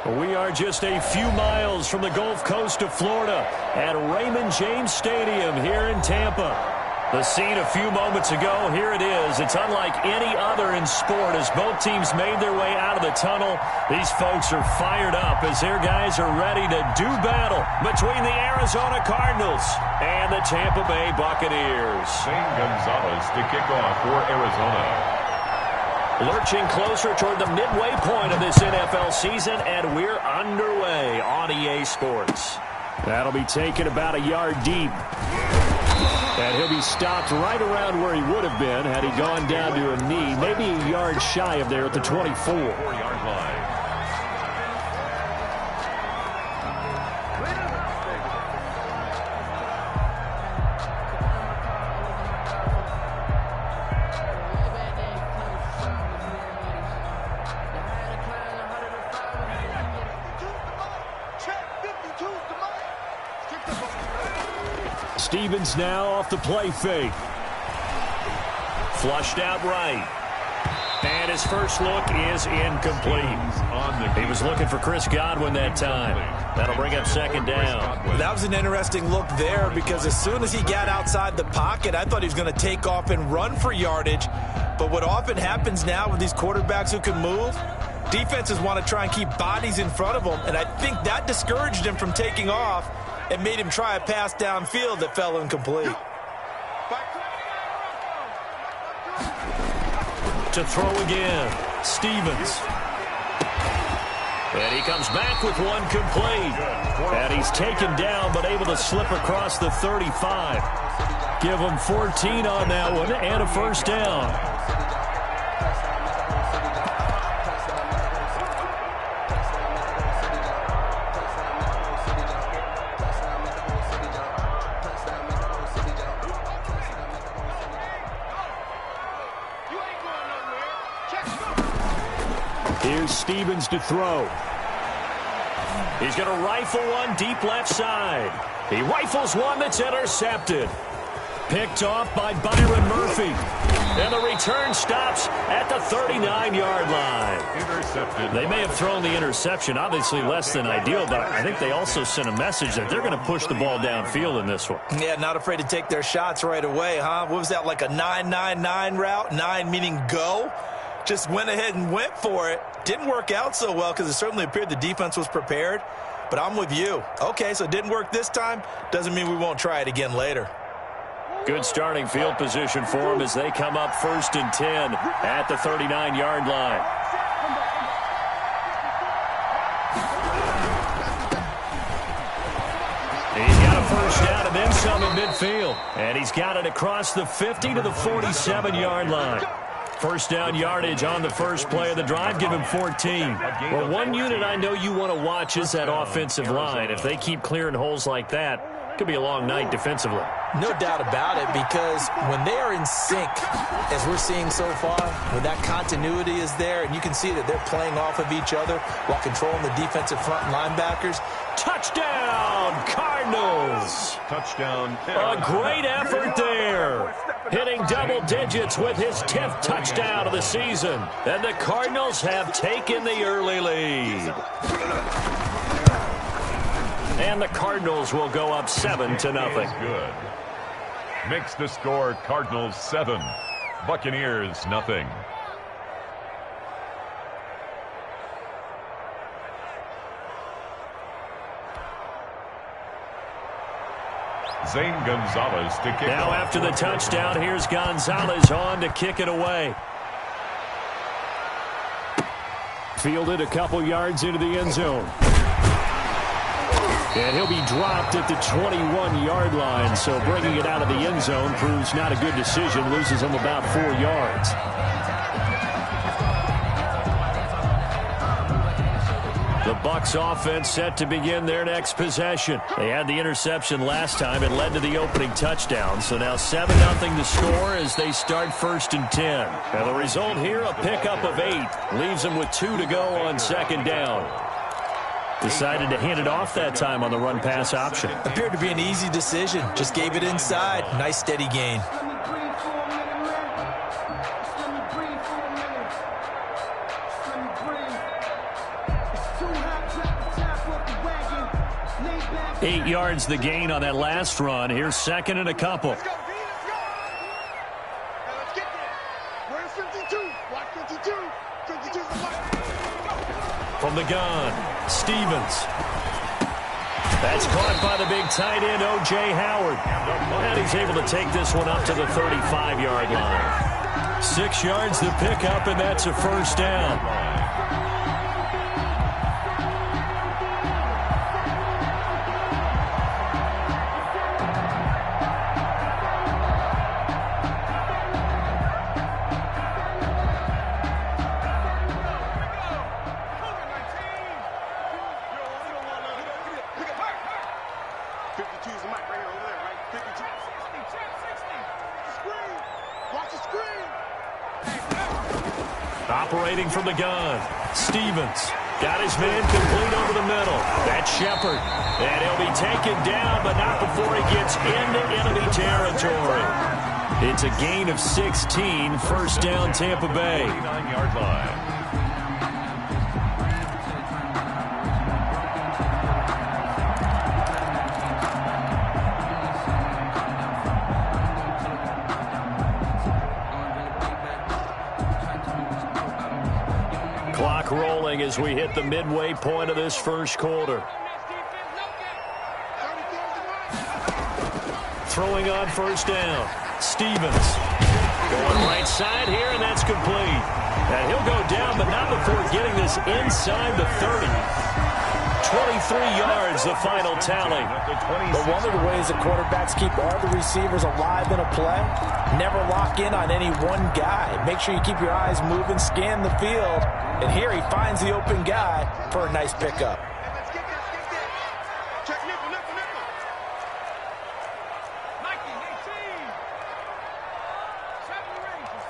We are just a few miles from the Gulf Coast of Florida at Raymond James Stadium here in Tampa. The scene a few moments ago, here it is. It's unlike any other in sport as both teams made their way out of the tunnel. These folks are fired up as their guys are ready to do battle between the Arizona Cardinals and the Tampa Bay Buccaneers. Shane Gonzalez to kick off for Arizona. Lurching closer toward the midway point of this NFL season, and we're underway on EA Sports. That'll be taken about a yard deep. And he'll be stopped right around where he would have been had he gone down to a knee, maybe a yard shy of there at the 24. 4-yard line. Stevens now off the play fake. Flushed out right. And his first look is incomplete. He was looking for Chris Godwin that time. That'll bring up second down. That was an interesting look there because as soon as he got outside the pocket, I thought he was going to take off and run for yardage. But what often happens now with these quarterbacks who can move, defenses want to try and keep bodies in front of them. And I think that discouraged him from taking off and made him try a pass downfield that fell incomplete. To throw again, Stevens. And he comes back with one complete. And he's taken down but able to slip across the 35. Give him 14 on that one and a first down. Here's Stevens to throw. He's going to rifle one deep left side. He rifles one that's intercepted. Picked off by Byron Murphy. And the return stops at the 39-yard line. Intercepted. They may have thrown the interception, obviously less than ideal, but I think they also sent a message that they're going to push the ball downfield in this one. Yeah, not afraid to take their shots right away, huh? What was that, like a 9-9-9 route? 9 meaning go? Just went ahead and went for it. Didn't work out so well because it certainly appeared the defense was prepared. But I'm with you. Okay, so it didn't work this time. Doesn't mean we won't try it again later. Good starting field position for them as they come up 1st and 10 at the 39-yard line. He's got a first down and then some in midfield. And he's got it across the 50 to the 47-yard line. First down yardage on the first play of the drive. Give him 14. Well, one unit I know you want to watch is that offensive line. If they keep clearing holes like that, it could be a long night defensively. No doubt about it, because when they are in sync, as we're seeing so far, when that continuity is there, and you can see that they're playing off of each other while controlling the defensive front linebackers. Touchdown, Cardinals! Touchdown. A great effort there. Hitting double digits with his 10th touchdown of the season. And the Cardinals have taken the early lead. And the Cardinals will go up 7-0. Good. Makes the score Cardinals 7, Buccaneers 0. Zane Gonzalez to kick now off. After the touchdown, here's Gonzalez on to kick it away. Fielded a couple yards into the end zone. And he'll be dropped at the 21-yard line, so bringing it out of the end zone proves not a good decision. Loses him about 4 yards. The Bucs offense set to begin their next possession. They had the interception last time. It led to the opening touchdown. So now 7-0 to score as they start 1st and 10. Now the result here, a pickup of 8. Leaves them with 2 to go on 2nd down. Decided to hand it off that time on the run-pass option. Appeared to be an easy decision. Just gave it inside. Nice steady gain. 8 yards the gain on that last run. Here's second and a couple. Let's go, B, let's go. Now let's get there. Where's 52? Watch 52. 52's the watch. From the gun, Stevens. That's caught by the big tight end, O.J. Howard. And he's able to take this one up to the 35-yard line. 6 yards to pick up, and that's a first down. Operating from the gun, Stevens got his man complete over the middle. That's Shepard, and he'll be taken down, but not before he gets into enemy territory. It's a gain of 16, first down Tampa Bay. 9-yard line. Clock rolling as we hit the midway point of this first quarter. Throwing on first down. Stevens going right side here, and that's complete. And he'll go down, but not before getting this inside the 30. 23 yards, the final tally. But one of the ways that quarterbacks keep all the receivers alive in a play, never lock in on any one guy. Make sure you keep your eyes moving, scan the field. And here he finds the open guy for a nice pickup. Let's get there. Check nickel. Nike, 18. 70 Rangers.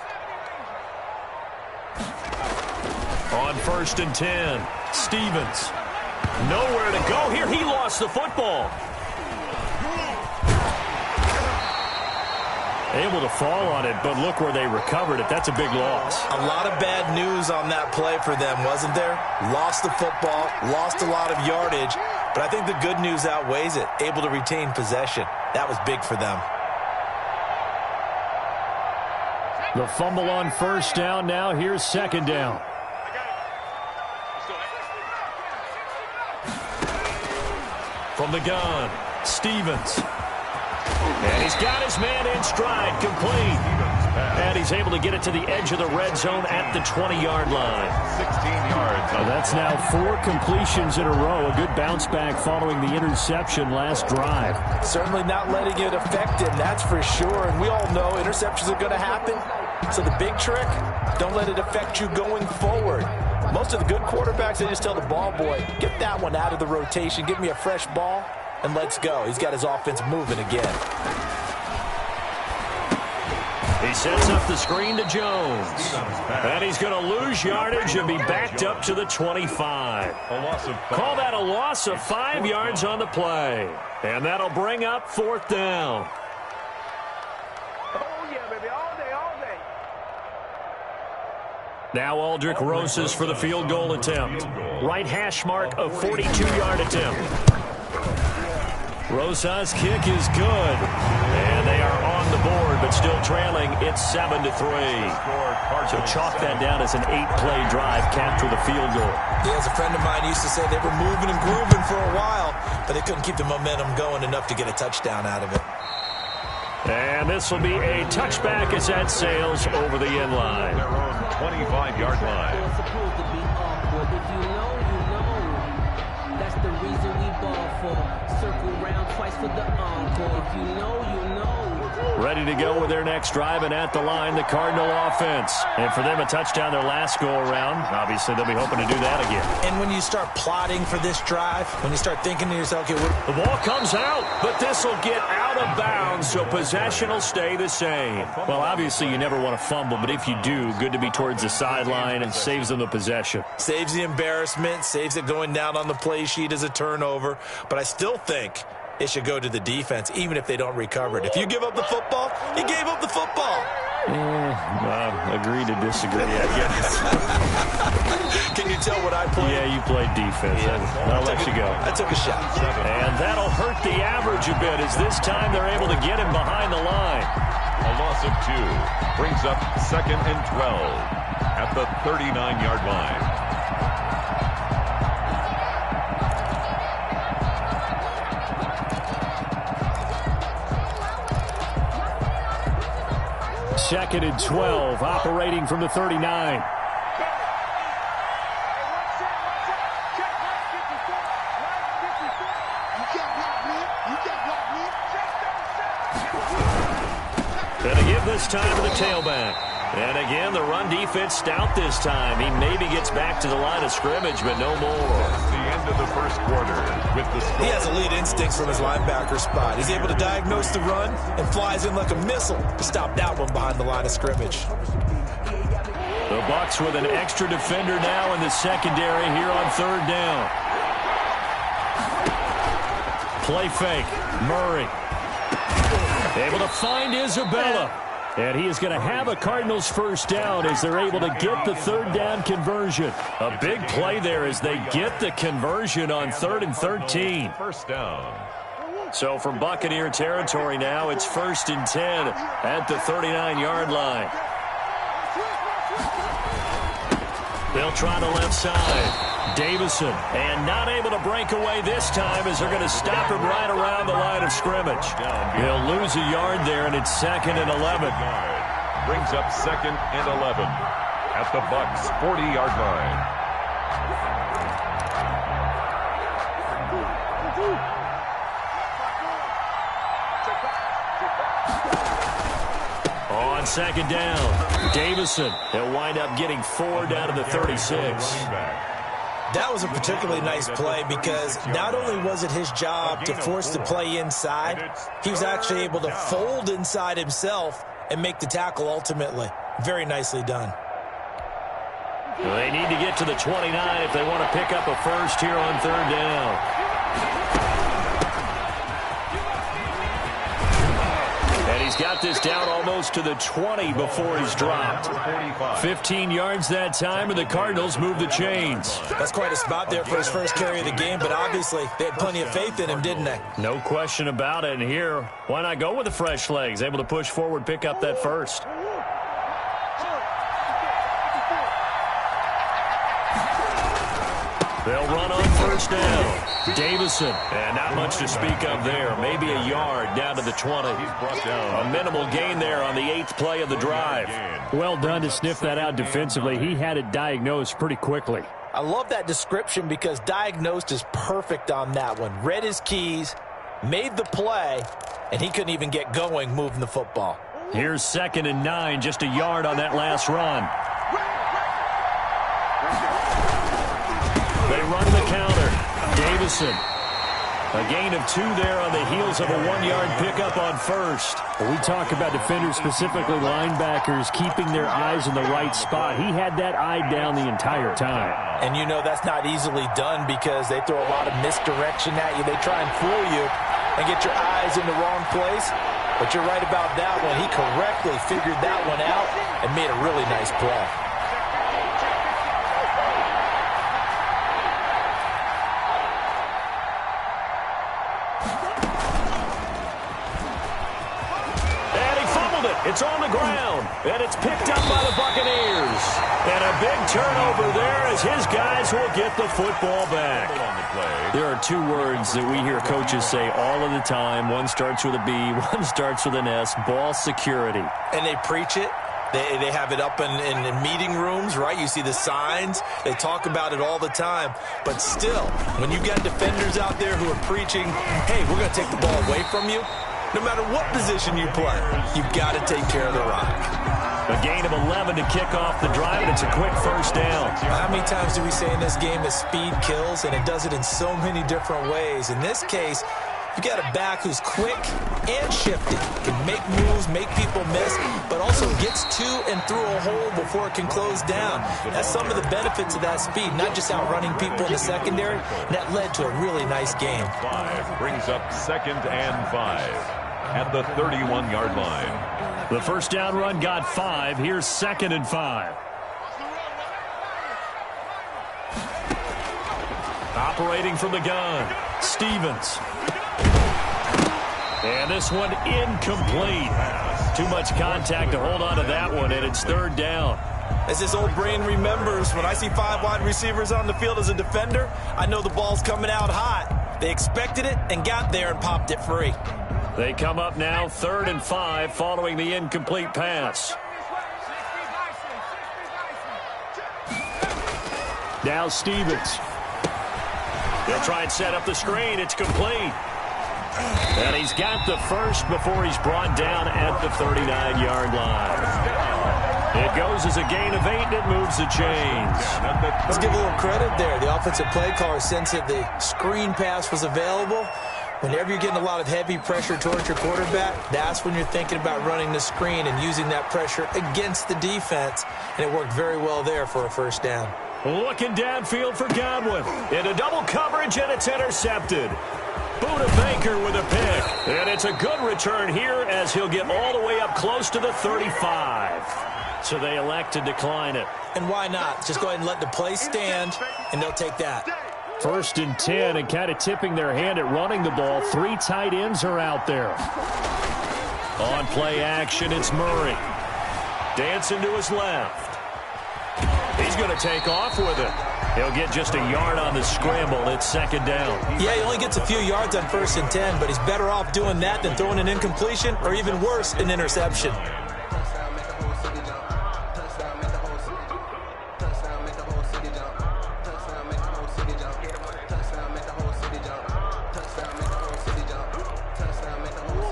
On first and 10, Stevens. Nowhere to go here. He lost the football. Able to fall on it, but look where they recovered it. That's a big loss. A lot of bad news on that play for them, wasn't there? Lost the football, lost a lot of yardage, but I think the good news outweighs it. Able to retain possession. That was big for them. The fumble on first down. Now here's second down. From the gun, Stevens. And he's got his man in stride, complete. And he's able to get it to the edge of the red zone at the 20-yard line. 16 yards. That's now 4 completions in a row. A good bounce back following the interception last drive. Certainly not letting it affect him, that's for sure. And we all know interceptions are going to happen. So the big trick, don't let it affect you going forward. Most of the good quarterbacks, they just tell the ball boy, get that one out of the rotation, give me a fresh ball, and let's go. He's got his offense moving again. He sets up the screen to Jones. And he's going to lose yardage and be backed up to the 25. Call that a loss of 5 yards on the play. And that'll bring up fourth down. Oh, yeah, baby. All day. Now Aldrich Rosas for the field goal attempt. Right hash mark of 42-yard attempt. Rosas' kick is good. And they are on the board, but still trailing. It's 7-3. So chalk that down as an 8-play drive capped with a field goal. Yeah, as a friend of mine used to say, they were moving and grooving for a while, but they couldn't keep the momentum going enough to get a touchdown out of it. And this will be a touchback as that sails over the end line. Their own 25-yard line. It's supposed to be awkward. If you know, you know. That's the reason we ball for. Circle round twice for the encore. If you know, you know. Ready to go with their next drive, and at the line, the Cardinal offense. And for them, a touchdown their last go-around. Obviously, they'll be hoping to do that again. And when you start plotting for this drive, when you start thinking to yourself, okay, The ball comes out, but this will get out of bounds, so possession will stay the same. Well, obviously, you never want to fumble, but if you do, good to be towards the sideline and saves them the possession. saves the embarrassment, saves it going down on the play sheet as a turnover. But I still think it should go to the defense, even if they don't recover it. If you give up the football, you gave up the football. Agree to disagree, I guess. Can you tell what I played? Yeah, you played defense. Yeah. I'll let you go. I took a shot. And that'll hurt the average a bit, as this time they're able to get him behind the line. A loss of 2 brings up 2nd and 12 at the 39-yard line. Second and 12, operating from the 39. And to give this time to the tailback. And again, the run defense stout this time. He maybe gets back to the line of scrimmage, but no more. The end of the first quarter with the score. He has elite instincts from his linebacker spot. He's able to diagnose the run and flies in like a missile to stop that one behind the line of scrimmage. The Bucs with an extra defender now in the secondary here on 3rd down. Play fake. Murray. Able to find Isabella. And he is going to have a Cardinals first down as they're able to get the 3rd down conversion. A big play there as they get the conversion on 3rd and 13. First down. So from Buccaneer territory now, it's 1st and 10 at the 39-yard line. They'll try the left side. Davison, and not able to break away this time as they're going to stop him right around the line of scrimmage. He'll lose a yard there, and it's 2nd and 11. Brings up 2nd and 11 at the Bucs' 40-yard line. On 2nd down, Davison. They'll wind up getting 4 down to the 36. That was a particularly nice play because not only was it his job to force the play inside, he was actually able to fold inside himself and make the tackle ultimately. Very nicely done. They need to get to the 29 if they want to pick up a first here on 3rd down. And he's got this down almost to the 20 before he's dropped. 15 yards that time, and the Cardinals move the chains. That's quite a spot there for his first carry of the game, but obviously they had plenty of faith in him, didn't they? No question about it. And here, why not go with the fresh legs? Able to push forward, pick up that first. They'll run on 1st down. Davison, and not much to speak of there. Maybe a yard down to the 20. He's brought down. A minimal gain there on the 8th play of the drive. Well done to sniff that out defensively. He had it diagnosed pretty quickly. I love that description because diagnosed is perfect on that one. Read his keys, made the play, and he couldn't even get going moving the football. Here's 2nd and 9, just a yard on that last run. They run the counter. Davison. A gain of 2 there on the heels of a 1-yard pickup on first. We talk about defenders, specifically linebackers, keeping their eyes in the right spot. He had that eye down the entire time. And you know that's not easily done because they throw a lot of misdirection at you. They try and fool you and get your eyes in the wrong place. But you're right about that one. He correctly figured that one out and made a really nice play. It's on the ground, and it's picked up by the Buccaneers. And a big turnover there as his guys will get the football back. There are 2 words that we hear coaches say all of the time. One starts with a B, one starts with an S, ball security. And they preach it. They have it up in meeting rooms, right? You see the signs. They talk about it all the time. But still, when you got defenders out there who are preaching, hey, we're going to take the ball away from you, no matter what position you play, you've got to take care of the rock. A gain of 11 to kick off the drive, and it's a quick first down. How many times do we say in this game that speed kills, and it does it in so many different ways? In this case, you got a back who's quick and shifty, can make moves, make people miss, but also gets to and through a hole before it can close down. That's some of the benefits of that speed, not just outrunning people in the secondary. And that led to a really nice game. 5 brings up 2nd and 5 at the 31-yard line. The first down run got 5. Here's 2nd and 5. Operating from the gun, Stevens. And this one incomplete. Too much contact to hold on to that one, and it's 3rd down. As this old brain remembers, when I see 5 wide receivers on the field as a defender, I know the ball's coming out hot. They expected it and got there and popped it free. They come up now 3rd and 5 following the incomplete pass. Now Stevens. He'll try and set up the screen. It's complete. And he's got the first before he's brought down at the 39-yard line. It goes as a gain of 8, and it moves the chains. Let's give a little credit there. The offensive play caller sensed that the screen pass was available. Whenever you're getting a lot of heavy pressure towards your quarterback, that's when you're thinking about running the screen and using that pressure against the defense. And it worked very well there for a first down. Looking downfield for Godwin. Into double coverage, and it's intercepted. Buda Baker with a pick. And it's a good return here as he'll get all the way up close to the 35. So they elect to decline it. And why not? Just go ahead and let the play stand, and they'll take that. 1st and 10, and kind of tipping their hand at running the ball. 3 tight ends are out there. On play action, it's Murray. Dancing to his left. He's going to take off with it. He'll get just a yard on the scramble. It's 2nd down. Yeah, he only gets a few yards on 1st and 10, but he's better off doing that than throwing an incompletion or even worse, an interception.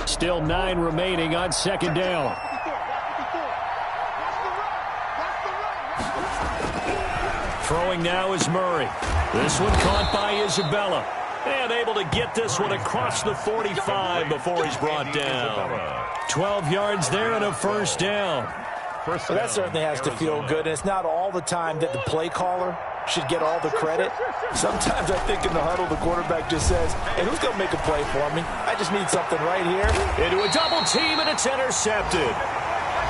Still 9 remaining on 2nd down. Throwing now is Murray. This one caught by Isabella. And able to get this one across the 45 before he's brought down. 12 yards there and a first down. Well, that certainly has to feel good. And it's not all the time that the play caller should get all the credit. Sometimes I think in the huddle, the quarterback just says, hey, who's going to make a play for me? I just need something right here. Into a double team, and it's intercepted.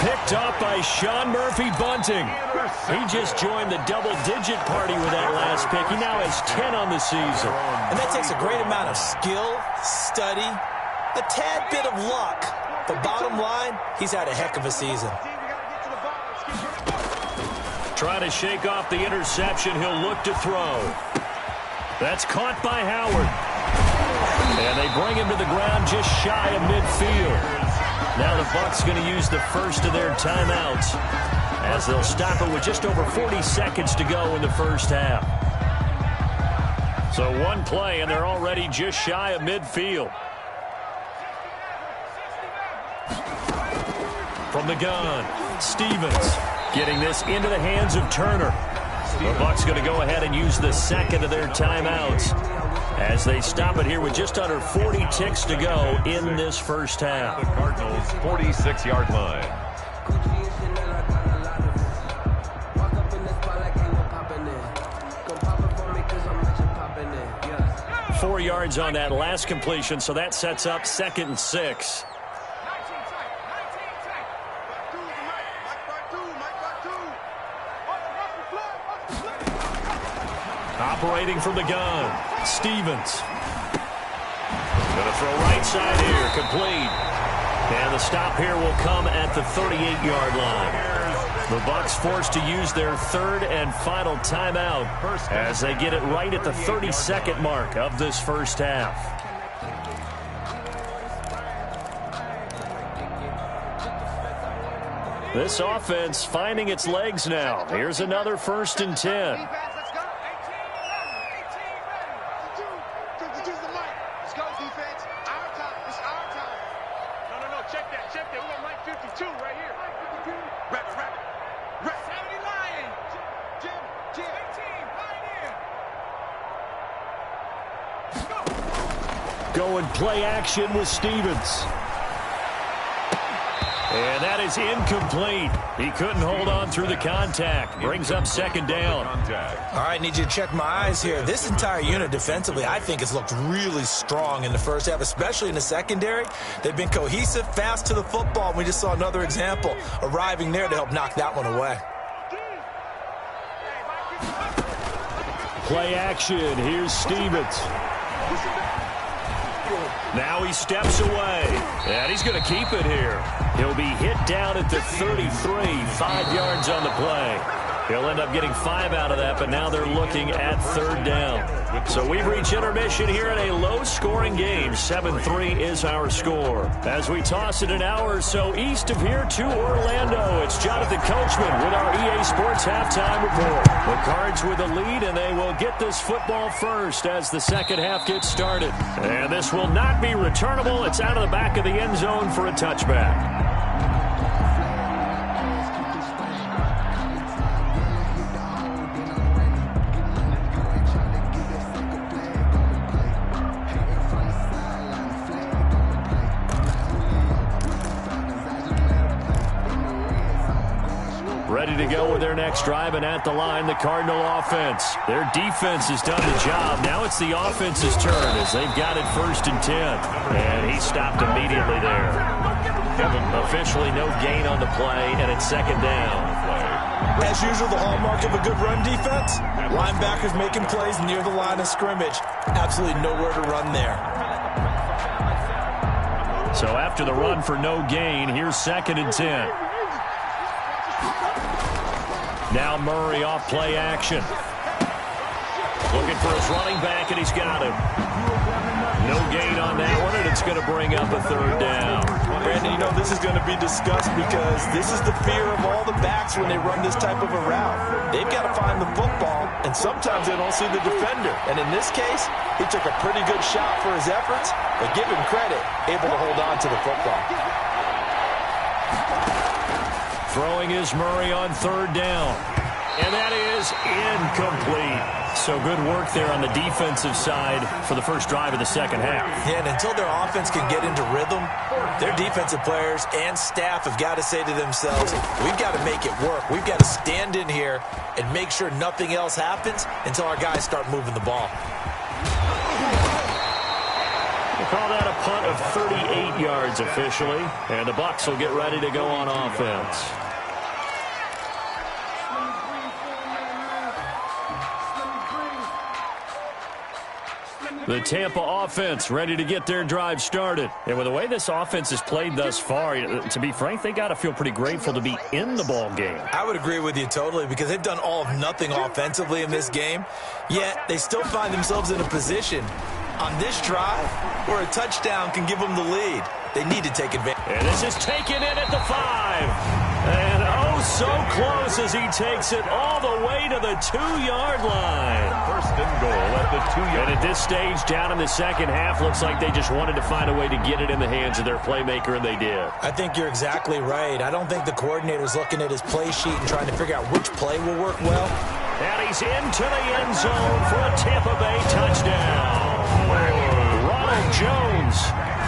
Picked up by Sean Murphy-Bunting. He just joined the double-digit party with that last pick. He now has 10 on the season. And that takes a great amount of skill, study, a tad bit of luck. But bottom line, he's had a heck of a season. Trying to shake off the interception. He'll look to throw. That's caught by Howard. And they bring him to the ground just shy of midfield. Now the Bucs going to use the first of their timeouts as they'll stop it with just over 40 seconds to go in the first half. So one play, and they're already just shy of midfield. From the gun, Stevens getting this into the hands of Turner. The Bucs going to go ahead and use the second of their timeouts as they stop it here with just under 40 ticks to go in this first half. The Cardinals' 46-yard line. 4 yards on that last completion, so that sets up 2nd and 6. Operating from the gun, Stevens. Going to throw right side here, complete. And the stop here will come at the 38-yard line. The Bucs forced to use their 3rd and final timeout as they get it right at the 32nd mark of this first half. This offense finding its legs now. Here's another 1st and 10. Going play action with Stevens. And that is incomplete. He couldn't hold on through the contact. Brings up second down. All right, need you to check my eyes here. This entire unit defensively, I think, has looked really strong in the first half, especially in the secondary. They've been cohesive, fast to the football. We just saw another example arriving there to help knock that one away. Play action. Here's Stevens. Now he steps away, and he's going to keep it here. He'll be hit down at the 33, 5 yards on the play. He'll end up getting 5 out of that, but now they're looking at third down. So we've reached intermission here in a low-scoring game. 7-3 is our score. As we toss it an hour or so east of here to Orlando, it's Jonathan Coachman with our EA Sports Halftime Report. The Cards with a lead, and they will get this football first as the second half gets started. And this will not be returnable. It's out of the back of the end zone for a touchback. Ready to go with their next drive, and at the line, the Cardinal offense. Their defense has done the job. Now it's the offense's turn as they've got it 1st and 10. And he stopped immediately there. Officially no gain on the play, and it's second down. As usual, the hallmark of a good run defense, linebackers making plays near the line of scrimmage. Absolutely nowhere to run there. So after the run for no gain, here's 2nd and 10. Now Murray off play action. Looking for his running back, and he's got him. No gain on that one, and it's going to bring up a third down. Brandon, you know this is going to be discussed because this is the fear of all the backs when they run this type of a route. They've got to find the football, and sometimes they don't see the defender. And in this case, he took a pretty good shot for his efforts, but give him credit, able to hold on to the football. Throwing is Murray on third down. And that is incomplete. So good work there on the defensive side for the first drive of the second half. Yeah, and until their offense can get into rhythm, their defensive players and staff have got to say to themselves, we've got to make it work. We've got to stand in here and make sure nothing else happens until our guys start moving the ball. We'll call that a punt of 38 yards officially. And the Bucs will get ready to go on offense. The Tampa offense ready to get their drive started. And with the way this offense has played thus far, to be frank, they got to feel pretty grateful to be in the ball game. I would agree with you totally because they've done all of nothing offensively in this game, yet they still find themselves in a position on this drive where a touchdown can give them the lead. They need to take advantage. And this is taken in at the 5. And oh, so close as he takes it all the way to the 2-yard line. 1st and goal at the 2-yard line. And at this stage, down in the second half, looks like they just wanted to find a way to get it in the hands of their playmaker, and they did. I think you're exactly right. I don't think the coordinator's looking at his play sheet and trying to figure out which play will work well. And he's into the end zone for a Tampa Bay touchdown. Ronald Jones,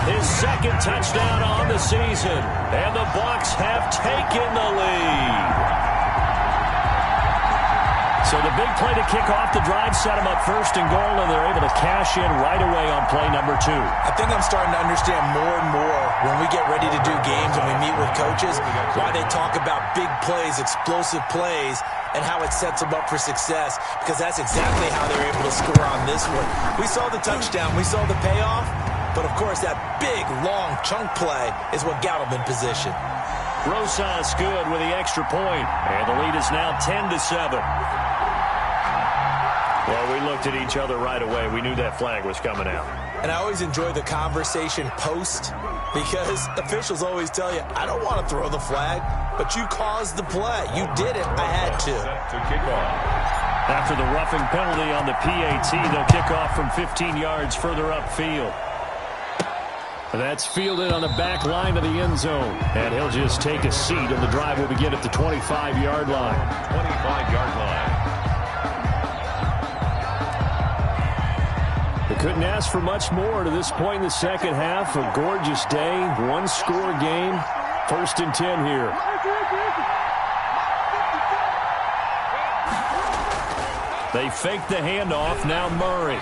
his 2nd touchdown on the season. And the Bucs have taken the lead. So the big play to kick off the drive set them up 1st and goal, and they're able to cash in right away on play number 2. I think I'm starting to understand more and more when we get ready to do games and we meet with coaches why they talk about big plays, explosive plays, and how it sets them up for success, because that's exactly how they're able to score on this one. We saw the touchdown. We saw the payoff. But, of course, that big, long chunk play is what got them in position. Rosas good with the extra point. And the lead is now 10-7. Well, we looked at each other right away. We knew that flag was coming out. And I always enjoy the conversation post because officials always tell you, I don't want to throw the flag, but you caused the play. You did it. I had to. After the roughing penalty on the PAT, they'll kick off from 15 yards further upfield. That's fielded on the back line of the end zone. And he'll just take a seat, and the drive will begin at the 25-yard line. 25-yard line. They couldn't ask for much more to this point in the second half. A gorgeous day, one-score game. First and 10 here. They fake the handoff. Now Murray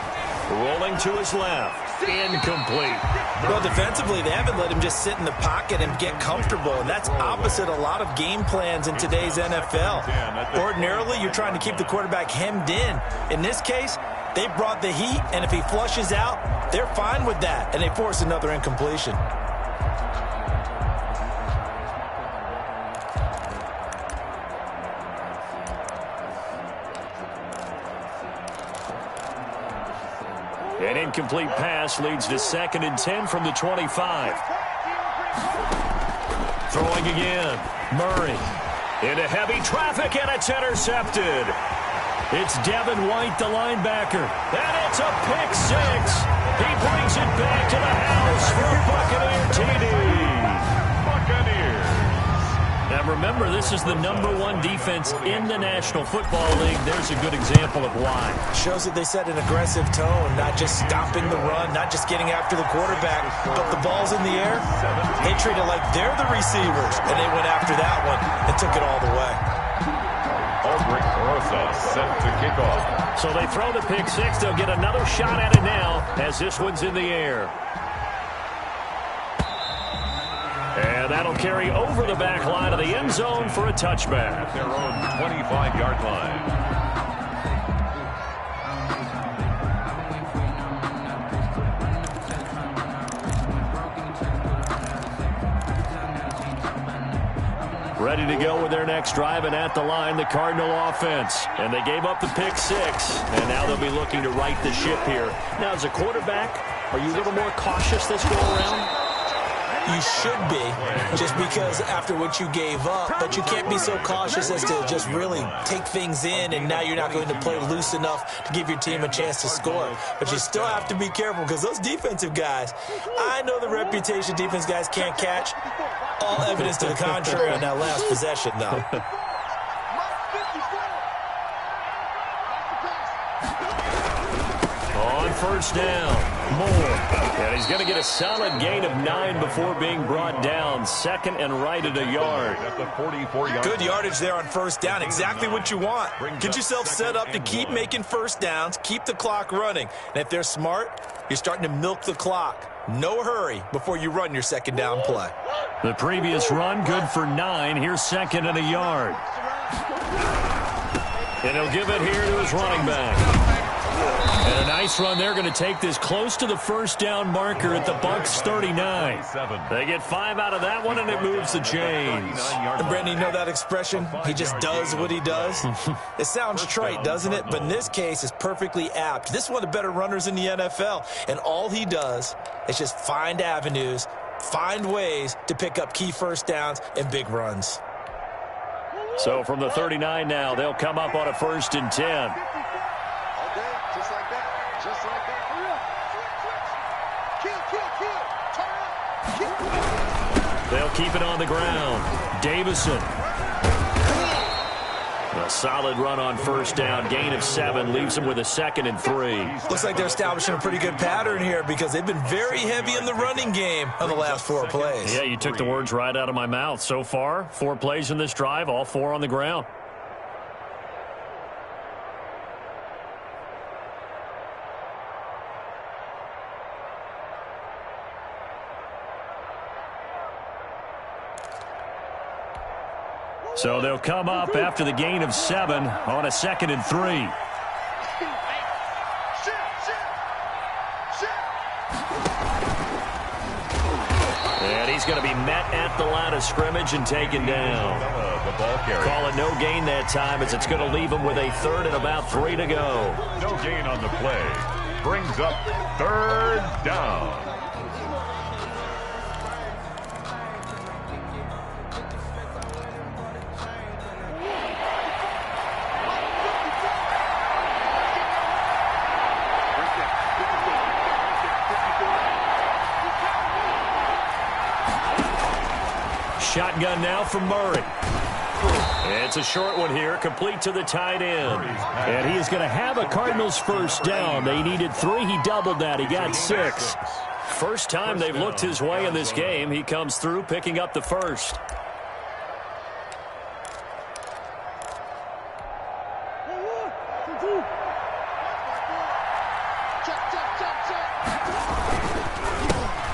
rolling to his left. Incomplete. Well, defensively, they haven't let him just sit in the pocket and get comfortable, and that's opposite a lot of game plans in today's NFL. Ordinarily, you're trying to keep the quarterback hemmed in. In this case, they brought the heat, and if he flushes out, they're fine with that, and they force another incompletion. An incomplete pass leads to 2nd and 10 from the 25. Throwing again. Murray into heavy traffic, and it's intercepted. It's Devin White, the linebacker. And it's a pick six. He brings it back to the house for a Buccaneer TD. Buccaneers. Now remember, this is the #1 defense in the National Football League. There's a good example of why. Shows that they set an aggressive tone, not just stopping the run, not just getting after the quarterback, but the ball's in the air. They treat it like they're the receivers, and they went after that one and took it all the way. Aldrich Rosa set to kick off. So they throw the pick six. They'll get another shot at it now as this one's in the air. And that'll carry over the back line of the end zone for a touchback. Their own 25-yard line. Ready to go with their next drive, and at the line, the Cardinal offense. And they gave up the pick six, and now they'll be looking to right the ship here. Now, as a quarterback, are you a little more cautious this go around? You should be, just because after what you gave up, but you can't be so cautious as to just really take things in, and now you're not going to play loose enough to give your team a chance to score. But you still have to be careful, because those defensive guys, I know the reputation defense guys can't catch. All evidence to the contrary on that last possession, though. On first down, Moore. And he's going to get a solid gain of 9 before being brought down. 2nd and right at a yard. At the 44-yard. Good yardage there on first down. Exactly what you want. Get yourself set up to keep making first downs, keep the clock running. And if they're smart, you're starting to milk the clock. No hurry before you run your second down play. The previous run, good for 9. Here's 2nd and a yard. And he'll give it here to his running back. And a nice run. They're going to take this close to the first down marker at the Bucs 39. They get 5 out of that one, and it moves the chains. And Brandon, you know that expression? He just does what he does. It sounds trite, doesn't it? But in this case, it's perfectly apt. This is one of the better runners in the NFL. And all he does is just find avenues, find ways to pick up key first downs and big runs. So from the 39 now, they'll come up on a 1st and 10. Just like that. Just like that. Kill. Turn up. They'll keep it on the ground. Davison. A solid run on first down. Gain of 7 leaves them with a 2nd and 3. Looks like they're establishing a pretty good pattern here, because they've been very heavy in the running game on the last 4 plays. Yeah, you took the words right out of my mouth. So far, 4 plays in this drive, all 4 on the ground. So they'll come up after the gain of 7 on a 2nd and 3. And he's going to be met at the line of scrimmage and taken down. The ball carrier. Call it no gain that time, as it's going to leave him with a 3rd and about 3 to go. No gain on the play. Brings up 3rd down. Shotgun now from Murray. It's a short one here, complete to the tight end. And he is going to have a Cardinals first down. They needed 3. He doubled that. He got 6. First time they've looked his way in this game. He comes through picking up the first.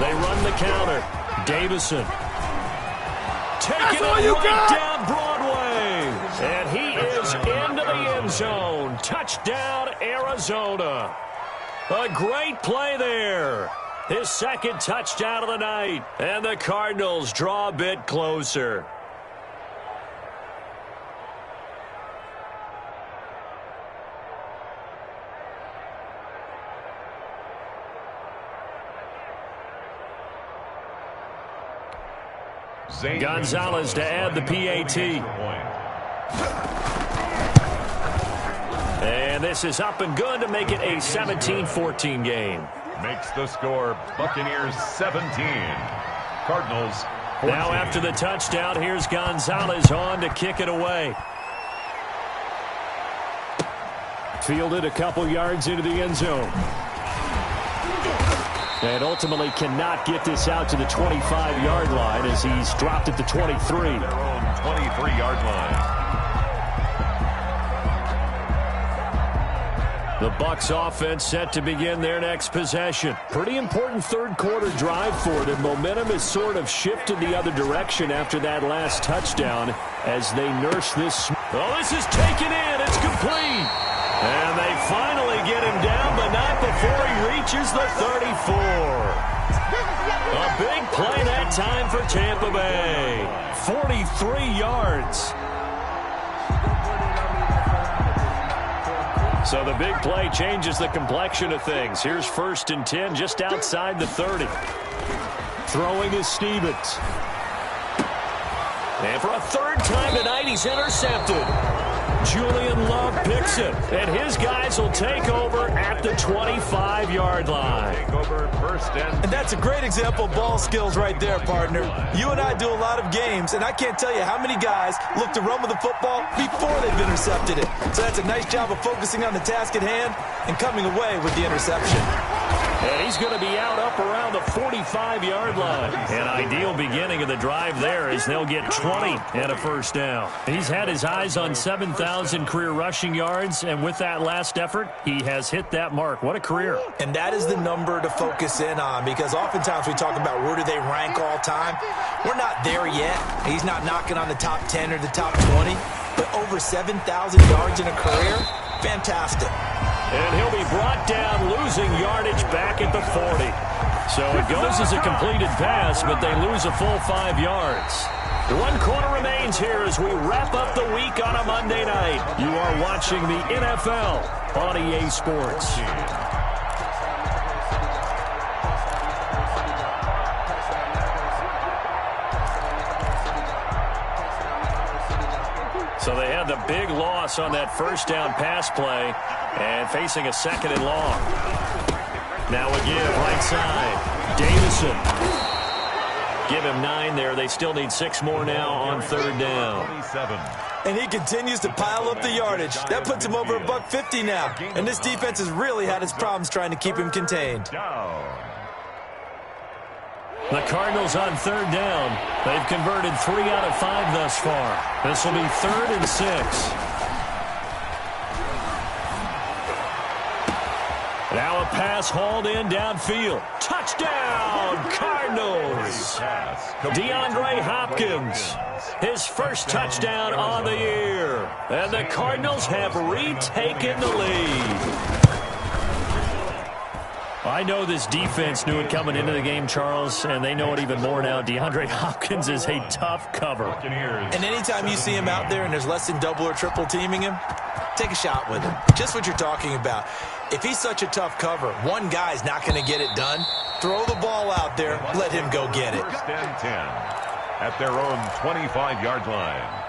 They run the counter. Davison. Taking it right down Broadway. And he is into the end zone. Touchdown, Arizona. A great play there. His second touchdown of the night. And the Cardinals draw a bit closer. Gonzalez to add the PAT. And this is up and good to make it a 17-14 game. Makes the score Buccaneers 17. Cardinals 14. Now after the touchdown, here's Gonzalez on to kick it away. Fielded a couple yards into the end zone. And ultimately cannot get this out to the 25-yard line as he's dropped at the 23. Their own 23-yard line. The Bucs offense set to begin their next possession. Pretty important third-quarter drive for them. Momentum has sort of shifted the other direction after that last touchdown as they nurse this. Oh, this is taken in. It's complete. And they finally get him down, but not before he reaches the 34. A big play that time for Tampa Bay. 43 yards. So the big play changes the complexion of things. Here's 1st and 10 just outside the 30. Throwing is Stevens. And for a third time tonight, he's intercepted. Julian Love picks it, and his guys will take over at the 25-yard line. Take over 1st and... And that's a great example of ball skills right there, partner. You and I do a lot of games, and I can't tell you how many guys look to run with the football before they've intercepted it. So that's a nice job of focusing on the task at hand and coming away with the interception. And he's going to be out up around the 45-yard line. An ideal beginning of the drive there as they'll get 20 and a first down. He's had his eyes on 7,000 career rushing yards, and with that last effort, he has hit that mark. What a career. And that is the number to focus in on, because oftentimes we talk about where do they rank all time. We're not there yet. He's not knocking on the top 10 or the top 20, but over 7,000 yards in a career, fantastic. And he'll be brought down, losing yardage back at the 40. So it goes as a completed pass, but they lose a full 5 yards. 1 quarter remains here as we wrap up the week on a Monday night. You are watching the NFL on EA Sports. So they had the big loss on that first down pass play and facing a 2nd and long. Now a give right side. Davison. Give him 9 there. They still need 6 more now on 3rd down. And he continues to pile up the yardage. That puts him over $150 now. And this defense has really had its problems trying to keep him contained. The Cardinals on 3rd down. They've converted 3 out of 5 thus far. This will be 3rd and 6. Now a pass hauled in downfield. Touchdown, Cardinals. DeAndre Hopkins, his first touchdown on the year. And the Cardinals have retaken the lead. I know this defense knew it coming into the game, Charles, and they know it even more now. DeAndre Hopkins is a tough cover. And anytime you see him out there and there's less than double or triple teaming him, take a shot with him. Just what you're talking about. If he's such a tough cover, one guy's not going to get it done. Throw the ball out there. Let him go get it. 1st and 10 at their own 25-yard line.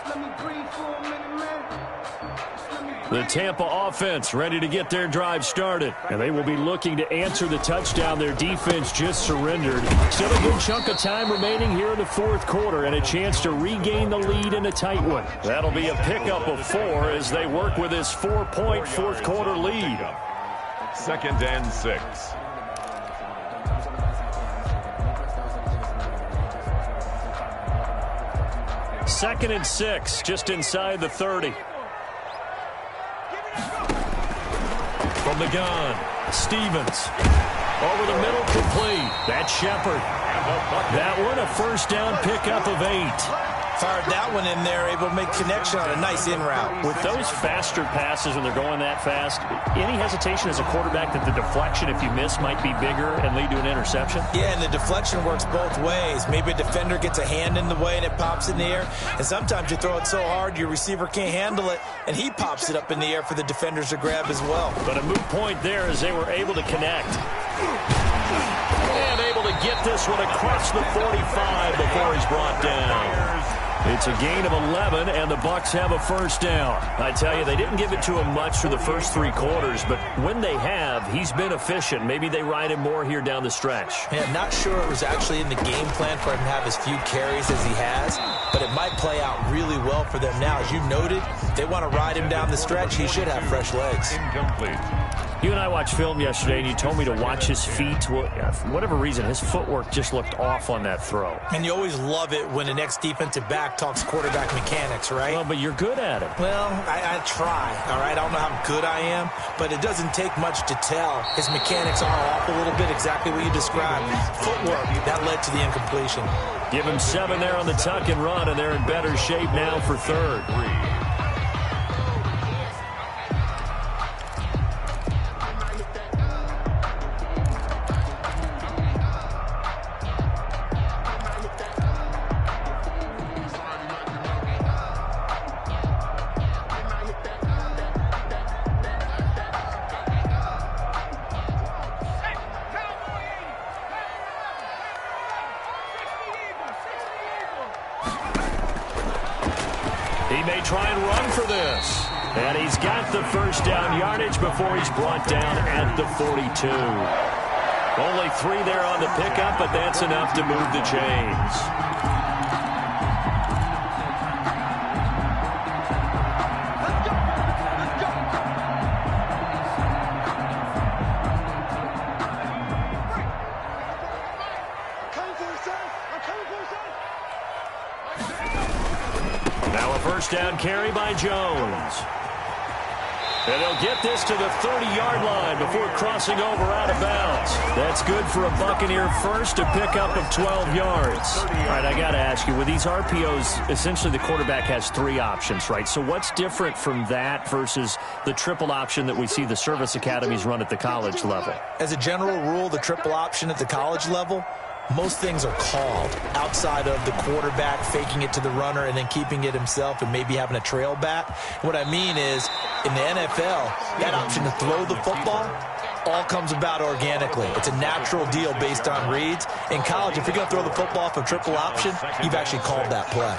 Let me breathe for a minute, man. Let me The Tampa offense ready to get their drive started. And they will be looking to answer the touchdown their defense just surrendered. Still a good chunk of time remaining here in the fourth quarter and a chance to regain the lead in a tight one. That'll be a pickup of 4 as they work with this 4-point fourth quarter lead. 2nd and 6. Second and 6, just inside the 30. From the gun, Stevens. Over the middle, complete. That's Shepard. That one, a first down pickup of 8. Fired that one in there, able to make connection on a nice in route. With those faster passes when they're going that fast, any hesitation as a quarterback that the deflection, if you miss, might be bigger and lead to an interception? Yeah, and the deflection works both ways. Maybe a defender gets a hand in the way and it pops in the air. And sometimes you throw it so hard your receiver can't handle it, and he pops it up in the air for the defenders to grab as well. But a moot point there as they were able to connect. And able to get this one across the 45 before he's brought down. It's a gain of 11, and the Bucs have a first down. I tell you, they didn't give it to him much for the first 3 quarters, but when they have, he's been efficient. Maybe they ride him more here down the stretch. Yeah, not sure it was actually in the game plan for him to have as few carries as he has, but it might play out really well for them now. As you noted, if they want to ride him down the stretch, he should have fresh legs. Incomplete. You and I watched film yesterday, and you told me to watch his feet. Well, for whatever reason, his footwork just looked off on that throw. And you always love it when the next defensive back talks quarterback mechanics, right? Well, but you're good at it. Well, I try, all right? I don't know how good I am, but it doesn't take much to tell. His mechanics are off a little bit, exactly what you described. Footwork, that led to the incompletion. Give him 7 there on the tuck and run, and they're in better shape now for third. He may try and run for this. And he's got the first down yardage before he's brought down at the 42. Only 3 there on the pickup, but that's enough to move the chains. Now a first down carry by Jones. And he'll get this to the 30-yard line before crossing over out of bounds. That's good for a Buccaneer first, a pickup of 12 yards. All right, I got to ask you, with these RPOs, essentially the quarterback has 3 options, right? So what's different from that versus the triple option that we see the service academies run at the college level? As a general rule, the triple option at the college level, most things are called outside of the quarterback faking it to the runner and then keeping it himself and maybe having a trail back. What I mean is, in the NFL, that option to throw the football all comes about organically. It's a natural deal based on reads. In college, if you're going to throw the football off a triple option, you've actually called that play.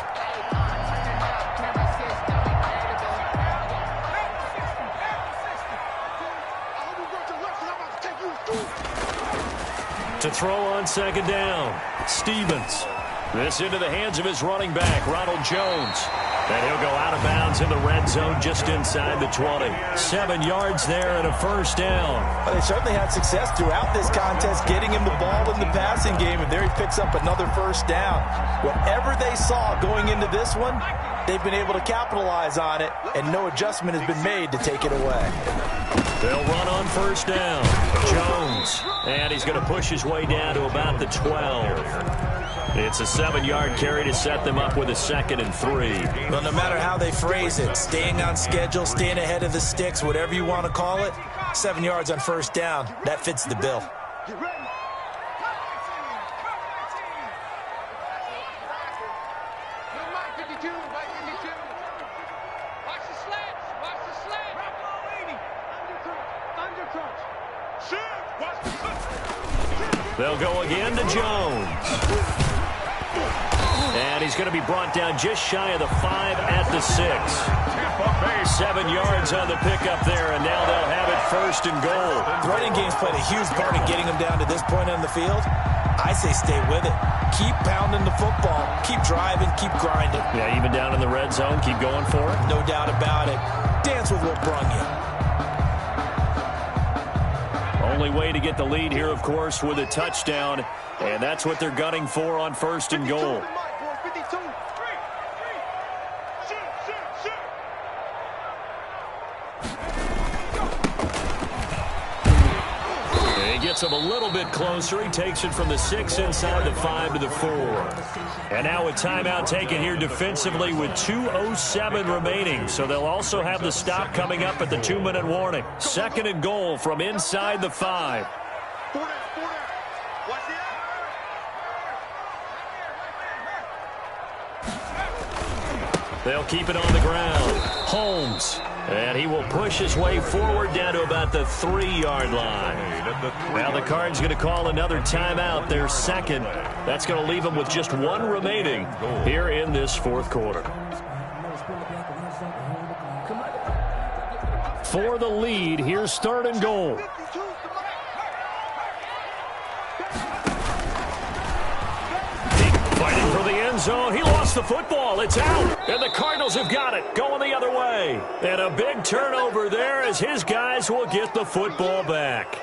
To throw on second down, Stevens. This into the hands of his running back, Ronald Jones. And he'll go out of bounds in the red zone just inside the 20. 7 yards there and a first down. Well, they certainly had success throughout this contest getting him the ball in the passing game, and there he picks up another first down. Whatever they saw going into this one, they've been able to capitalize on it, and no adjustment has been made to take it away. They'll run on first down. Jones. And he's going to push his way down to about the 12. It's a 7-yard carry to set them up with a 2nd and 3. Well, no matter how they phrase it, staying on schedule, staying ahead of the sticks, whatever you want to call it, 7 yards on first down, that fits the bill. They'll go again to Jones. And he's going to be brought down just shy of the 5 at the 6. 7 yards on the pickup there, and now they'll have it first and goal. The running game's played a huge part in getting them down to this point on the field. I say stay with it. Keep pounding the football. Keep driving. Keep grinding. Yeah, even down in the red zone, keep going for it. No doubt about it. Dance with what brung you. Only way to get the lead here, of course, with a touchdown, and that's what they're gunning for on first and goal. He gets him a little bit closer. He takes it from the 6 inside the 5 to the 4. And now a timeout taken here defensively with 2:07 remaining. So they'll also have the stop coming up at the 2-minute warning. Second and goal from inside the 5. They'll keep it on the ground. Holmes. And he will push his way forward down to about the 3-yard line. Now the Cards going to call another timeout, their second. That's going to leave them with just 1 remaining here in this fourth quarter. For the lead, here's third and goal. Fighting for the end zone. He lost the football. It's out. And the Cardinals have got it. Going the other way. And a big turnover there as his guys will get the football back.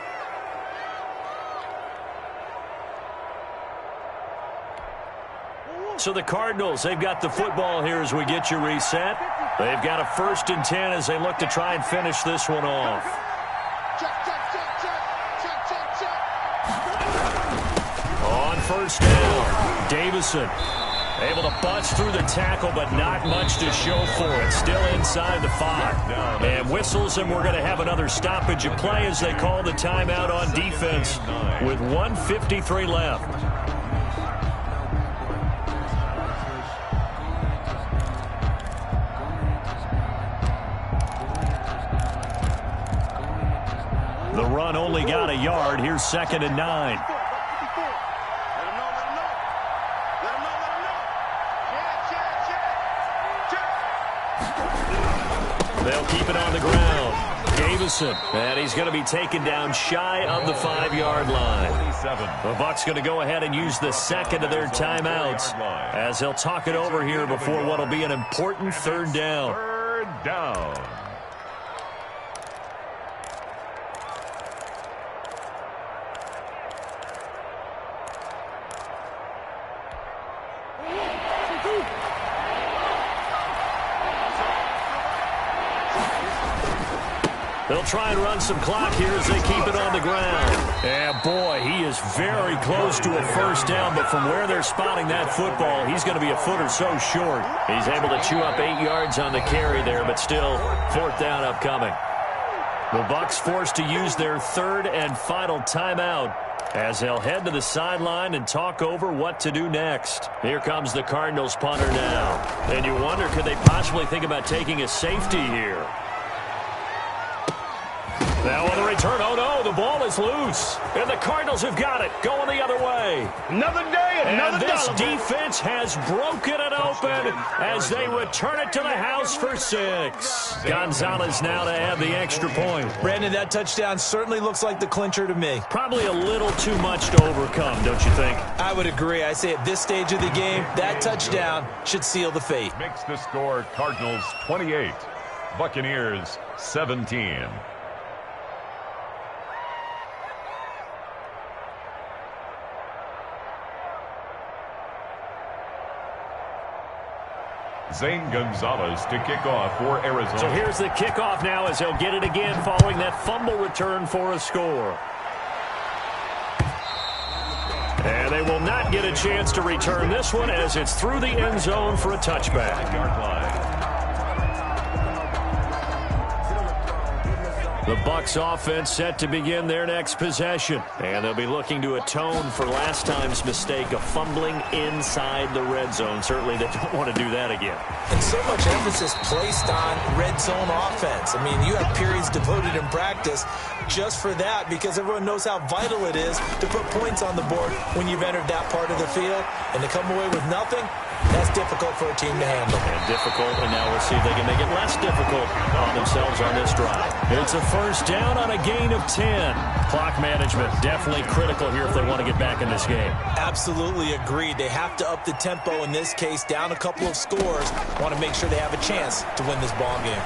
So the Cardinals, they've got the football here as we get you reset. They've got a 1st and 10 as they look to try and finish this one off. On first down, Davison able to bust through the tackle, but not much to show for it. Still inside the 5. And whistles, and we're going to have another stoppage of play as they call the timeout on defense with 1:53 left. The run only got a yard. Here's 2nd and 9. They'll keep it on the ground. Davison, and he's going to be taken down shy of the 5-yard line. The Bucs going to go ahead and use the second of their timeouts as they'll talk it over here before what will be an important 3rd down. 3rd down. They'll try and run some clock here as they keep it on the ground. And boy, he is very close to a 1st down, but from where they're spotting that football, he's going to be a foot or so short. He's able to chew up 8 yards on the carry there, but still 4th down upcoming. The Bucs forced to use their 3rd and final timeout as they'll head to the sideline and talk over what to do next. Here comes the Cardinals punter now. And you wonder, could they possibly think about taking a safety here? Now on the return, oh no, the ball is loose. And the Cardinals have got it, going the other way. Another day, another and this dollar. Defense has broken it open as they return it to the house for 6. Gonzalez now to add the extra point. Brandon, that touchdown certainly looks like the clincher to me. Probably a little too much to overcome, don't you think? I would agree. I say at this stage of the game, that touchdown should seal the fate. Makes the score Cardinals 28, Buccaneers 17. Zane Gonzalez to kick off for Arizona. So here's the kickoff now as they'll get it again following that fumble return for a score. And they will not get a chance to return this one as it's through the end zone for a touchback. The Bucs offense set to begin their next possession. And they'll be looking to atone for last time's mistake of fumbling inside the red zone. Certainly they don't want to do that again. And so much emphasis placed on red zone offense. I mean, you have periods devoted in practice just for that because everyone knows how vital it is to put points on the board when you've entered that part of the field. And to come away with nothing, That's difficult for a team to handle. And difficult, and now we'll see if they can make it less difficult on themselves on this drive. It's a first down on a gain of 10. Clock management definitely critical here if they want to get back in this game. Absolutely agreed. They have to up the tempo in this case, down a couple of scores. Want to make sure they have a chance to win this ball game.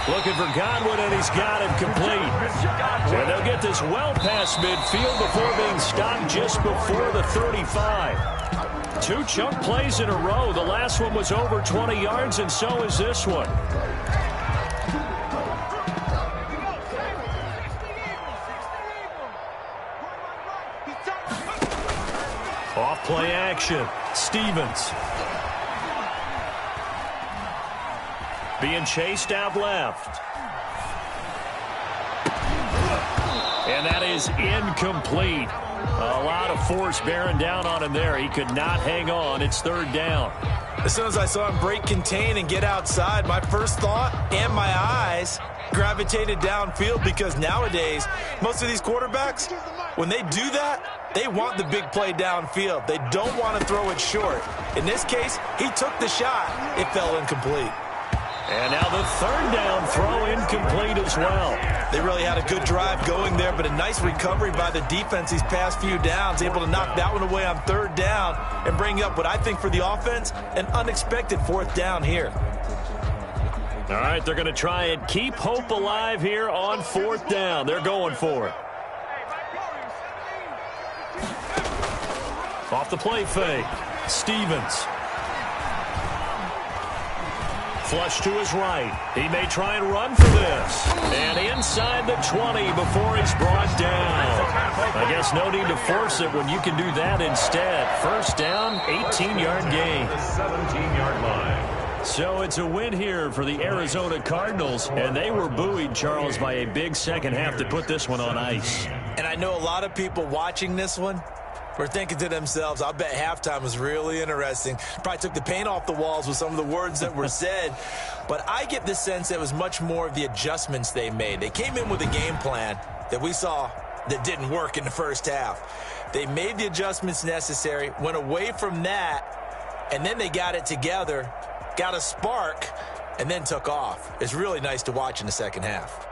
Looking for Godwin, and he's got him complete. And they'll get this well past midfield before being stopped just before the 35. 2 chunk plays in a row. The last one was over 20 yards, and so is this one. Off play action. Stevens. Being chased out left. And that is incomplete. A lot of force bearing down on him there. He could not hang on. It's third down. As soon as I saw him break contain and get outside, my first thought and my eyes gravitated downfield, because nowadays, most of these quarterbacks, when they do that, they want the big play downfield. They don't want to throw it short. In this case, he took the shot. It fell incomplete. And now the third down throw incomplete as well. They really had a good drive going there, but a nice recovery by the defense these past few downs, able to knock that one away on third down and bring up what I think for the offense, an unexpected fourth down here. All right, they're going to try and keep hope alive here on fourth down. They're going for it. Off the play fake. Stevens. Flush to his right. He may try and run for this. And inside the 20 before he's brought down. I guess no need to force it when you can do that instead. First down, 18-yard gain. The 17-yard line. So it's a win here for the Arizona Cardinals. And they were buoyed, Charles, by a big second half to put this one on ice. And I know a lot of people watching this one were thinking to themselves, I bet halftime was really interesting. Probably took the paint off the walls with some of the words that were said. But I get the sense that it was much more of the adjustments they made. They came in with a game plan that we saw that didn't work in the first half. They made the adjustments necessary, went away from that, and then they got it together, got a spark, and then took off. It's really nice to watch in the second half.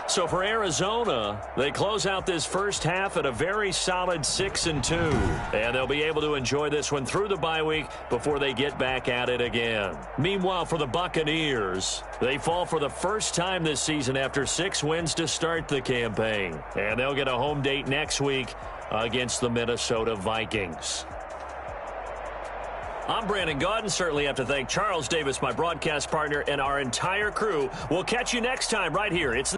So for Arizona, they close out this first half at a very solid 6-2. And they'll be able to enjoy this one through the bye week before they get back at it again. Meanwhile, for the Buccaneers, they fall for the first time this season after 6 wins to start the campaign. And they'll get a home date next week against the Minnesota Vikings. I'm Brandon Gaudin. Certainly have to thank Charles Davis, my broadcast partner, and our entire crew. We'll catch you next time right here. It's the